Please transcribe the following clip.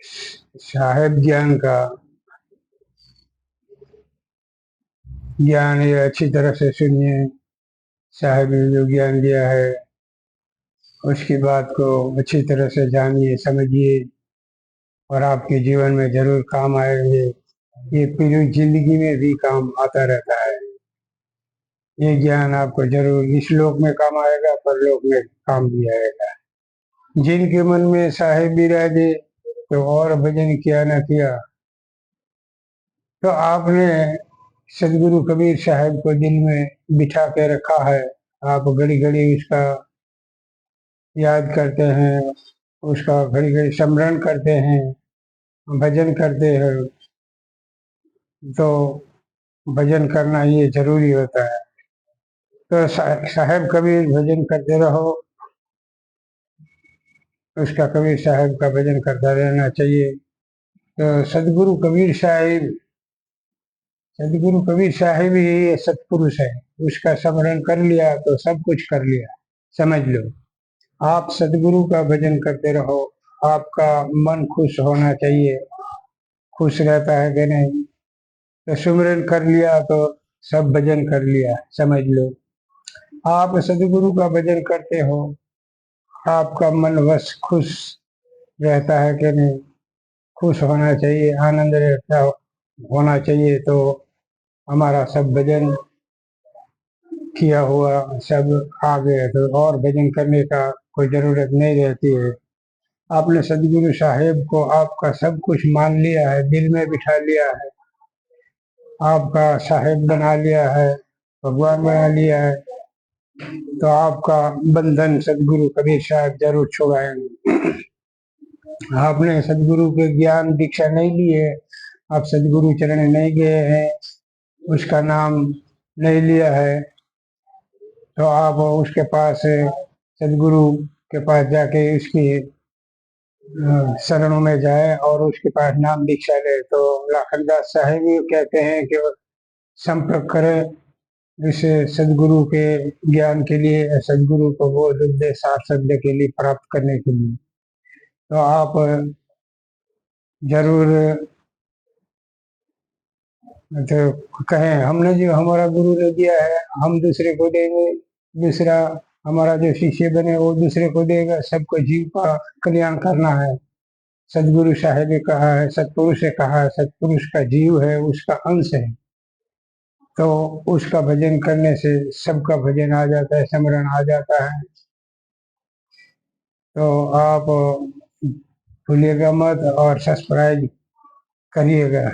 साहेब ज्ञान का ज्ञान ये अच्छी तरह से सुनिए। साहेब ने जो ज्ञान दिया है उसकी बात को अच्छी तरह से जानिए, समझिए और आपके जीवन में जरूर काम आएंगे। ये पूरी जिंदगी में भी काम आता रहता है। ये ज्ञान आपको जरूर इस लोक में काम आएगा, परलोक में काम भी आएगा। जिनके मन में साहेब विराजे तो और भजन किया न किया। तो आपने सदगुरु कबीर साहब को दिल में बिठा के रखा है। आप घड़ी घड़ी उसका याद करते हैं, उसका घड़ी घड़ी स्मरण करते हैं, भजन करते हैं। तो भजन करना ये जरूरी होता है। तो साहब कबीर भजन करते रहो, उसका कबीर साहब का भजन करता रहना चाहिए। तो सदगुरु कबीर साहिब ही ये सत्पुरुष है। उसका स्मरण कर लिया तो सब कुछ कर लिया, समझ लो। आप सदगुरु का भजन करते रहो, आपका मन खुश होना चाहिए। खुश रहता है कि नहीं? तो सुमिरन कर लिया तो सब भजन कर लिया, समझ लो। आप सदगुरु का भजन करते हो, आपका मन बस खुश रहता है कि नहीं? खुश होना चाहिए, आनंद रहता होना चाहिए। तो हमारा सब भजन किया हुआ सब आ गए, तो और भजन करने का कोई जरूरत नहीं रहती है। आपने सदगुरु साहेब को आपका सब कुछ मान लिया है, दिल में बिठा लिया है, आपका साहेब बना लिया है, भगवान बना लिया है। तो आपका बंधन सदगुरु कबीर साहब जरूर छुड़ाएंगे। आपने सदगुरु के ज्ञान दीक्षा नहीं ली है, आप सदगुरु चरण नहीं गए हैं, उसका नाम नहीं लिया है, तो आप उसके पास सदगुरु के पास जाके उसकी शरणों में जाए और उसके पास नाम दीक्षा ले। तो लाखनदास साहेब भी कहते हैं कि संपर्क करें इस सदगुरु के ज्ञान के लिए, सदगुरु को बोध उपदेश शब्द के लिए प्राप्त करने के लिए। तो आप जरूर तो कहें हमने जो हमारा गुरु ने दिया है हम दूसरे को देंगे, दूसरा हमारा जो शिष्य बने वो दूसरे को देगा। सबको जीव का कल्याण करना है। सदगुरु साहेब ने कहा है, सतपुरुष ने कहा है, सतपुरुष का जीव है, उसका अंश है। तो उसका भजन करने से सबका भजन आ जाता है, स्मरण आ जाता है। तो आप भूलिएगा मत और सब्सक्राइब करिएगा।